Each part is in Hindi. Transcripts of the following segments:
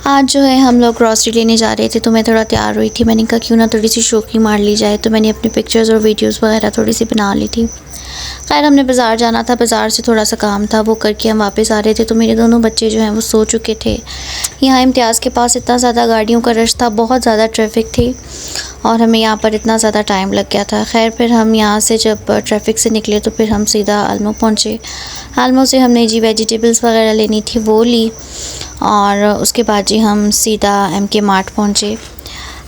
आज जो है हम लोग ग्रॉसरी लेने जा रहे थे, तो मैं थोड़ा तैयार हुई थी। मैंने कहा क्यों ना थोड़ी सी शौकी मार ली जाए, तो मैंने अपनी पिक्चर्स और वीडियोस वगैरह थोड़ी सी बना ली थी। खैर हमने बाज़ार जाना था, बाज़ार से थोड़ा सा काम था, वो करके हम वापस आ रहे थे। तो मेरे दोनों बच्चे जो हैं वो सो चुके थे। यहाँ इम्तियाज़ के पास इतना ज़्यादा गाड़ियों का रश था, बहुत ज़्यादा ट्रैफिक थी और हमें यहाँ पर इतना ज़्यादा टाइम लग गया था। खैर फिर हम यहाँ से जब ट्रैफिक से निकले तो फिर हम सीधा आलमो पहुँचे। आलमो से हमने जी वेजिटेबल्स वगैरह लेनी थी, वो ली और उसके बाद जी हम सीधा MK मार्ट पहुँचे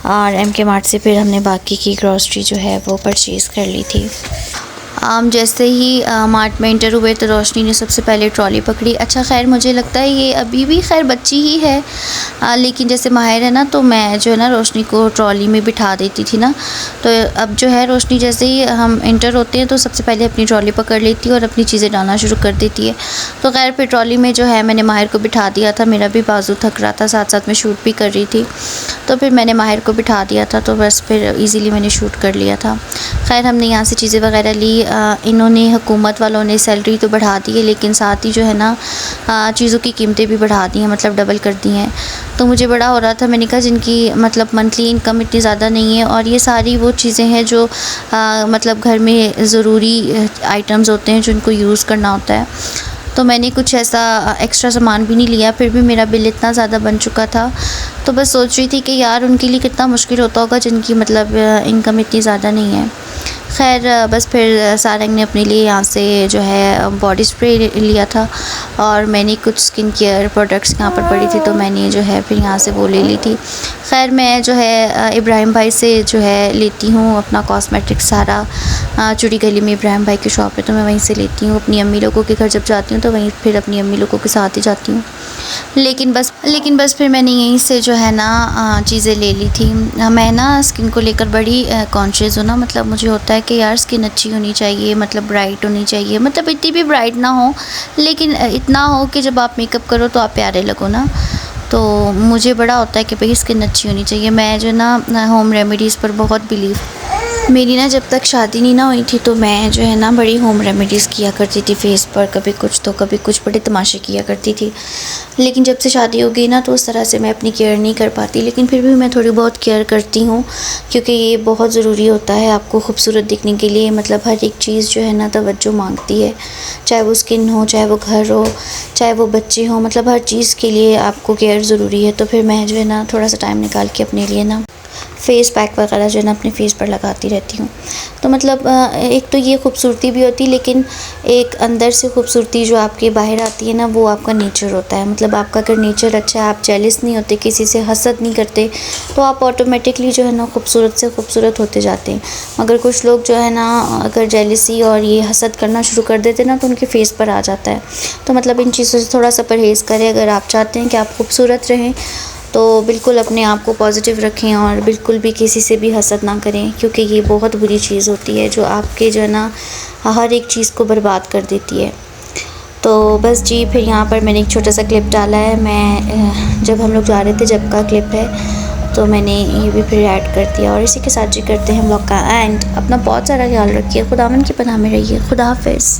और MK मार्ट से फिर हमने बाकी की ग्रॉसरी जो है वो परचेज़ कर ली थी। जैसे ही मार्ट में एंटर हुए तो रोशनी ने सबसे पहले ट्रॉली पकड़ी। अच्छा खैर मुझे लगता है ये अभी भी खैर बच्ची ही है, लेकिन जैसे माहिर है ना, तो मैं जो है ना रोशनी को ट्रॉली में बिठा देती थी ना, तो अब जो है रोशनी जैसे ही हम एंटर होते हैं तो सबसे पहले अपनी ट्रॉली पकड़ लेती है और अपनी चीज़ें डालना शुरू कर देती है। तो खैर फिर ट्रॉली में जो है मैंने माहिर को बिठा दिया था, मेरा भी बाजू थक रहा था, साथ साथ में शूट भी कर रही थी, तो फिर मैंने माहिर को बिठा दिया था, तो बस फिर ईज़िली मैंने शूट कर लिया था। खैर हमने यहाँ से चीज़ें वगैरह ली। इन्होंने हुकूमत वालों ने सैलरी तो बढ़ा दी है, लेकिन साथ ही जो है ना चीज़ों की कीमतें भी बढ़ा दी हैं, मतलब डबल कर दी हैं। तो मुझे बड़ा हो रहा था, मैंने कहा जिनकी मतलब मंथली इनकम इतनी ज़्यादा नहीं है और ये सारी वो चीज़ें हैं जो मतलब घर में ज़रूरी आइटम्स होते हैं जो इनको यूज़ करना होता है, तो मैंने कुछ ऐसा एक्स्ट्रा सामान भी नहीं लिया, फिर भी मेरा बिल इतना ज़्यादा बन चुका था। तो बस सोच रही थी कि यार उनके लिए कितना मुश्किल होता होगा जिनकी मतलब इनकम इतनी ज़्यादा नहीं है। खैर बस फिर सारंग ने अपने लिए यहाँ से जो है बॉडी स्प्रे लिया था और मैंने कुछ स्किन केयर प्रोडक्ट्स यहाँ पर पड़ी थी, तो मैंने जो है फिर यहाँ से वो ले ली थी। खैर मैं जो है इब्राहिम भाई से जो है लेती हूँ अपना कॉस्मेटिक्स सारा, चूड़ी गली में इब्राहिम भाई की शॉप है, तो मैं वहीं से लेती हूँ। अपनी अम्मी लोगों के घर जब जाती हूँ तो वहीं फिर अपनी अम्मी लोगों के साथ ही जाती हूँ। लेकिन बस फिर मैंने यहीं से जो है ना चीज़ें ले ली थी। मैं ना स्किन को लेकर बड़ी कॉन्शियस हूँ ना, मतलब मुझे होता है कि यार स्किन अच्छी होनी चाहिए, मतलब ब्राइट होनी चाहिए, मतलब इतनी भी ब्राइट ना हो लेकिन इतना हो कि जब आप मेकअप करो तो आप प्यारे लगो ना। तो मुझे बड़ा होता है कि भाई स्किन अच्छी होनी चाहिए। मैं जो ना होम रेमेडीज़ पर बहुत बिलीव, मेरी ना जब तक शादी नहीं ना हुई थी तो मैं जो है ना बड़ी होम रेमेडीज़ किया करती थी फेस पर, कभी कुछ तो कभी कुछ, बड़े तमाशे किया करती थी। लेकिन जब से शादी हो गई ना तो उस तरह से मैं अपनी केयर नहीं कर पाती, लेकिन फिर भी मैं थोड़ी बहुत केयर करती हूँ क्योंकि ये बहुत ज़रूरी होता है आपको खूबसूरत दिखने के लिए। मतलब हर एक चीज़ जो है ना तवज्जो मांगती है, चाहे वो स्किन हो, चाहे वो घर हो, चाहे वो बच्चे हों, मतलब हर चीज़ के लिए आपको केयर ज़रूरी है। तो फिर मैं जो है ना थोड़ा सा टाइम निकाल के अपने लिए ना फ़ेस पैक वगैरह जो है ना अपने फ़ेस पर लगाती रहती हूँ। तो मतलब एक तो ये खूबसूरती भी होती है, लेकिन एक अंदर से खूबसूरती जो आपके बाहर आती है ना, वो आपका नेचर होता है। मतलब आपका अगर नेचर अच्छा है, आप जेलस नहीं होते, किसी से हसद नहीं करते, तो आप ऑटोमेटिकली जो है ना खूबसूरत से खूबसूरत होते जाते हैं। मगर कुछ लोग जो है ना अगर जेलसी और ये हसद करना शुरू कर देते ना तो उनके फ़ेस पर आ जाता है। तो मतलब इन चीज़ों से थोड़ा सा परहेज़ करें। अगर आप चाहते हैं कि आप खूबसूरत रहें तो बिल्कुल अपने आप को पॉजिटिव रखें और बिल्कुल भी किसी से भी हसद ना करें, क्योंकि ये बहुत बुरी चीज़ होती है जो आपके जो है ना हर एक चीज़ को बर्बाद कर देती है। तो बस जी फिर यहाँ पर मैंने एक छोटा सा क्लिप डाला है। मैं जब हम लोग जा रहे थे जब का क्लिप है, तो मैंने ये भी फिर ऐड कर दिया। और इसी के साथ जी करते हैं हम लोग का एंड। अपना बहुत सारा ख्याल रखिए, खुदावन की पनाह में रहिए। खुदा हाफिज़।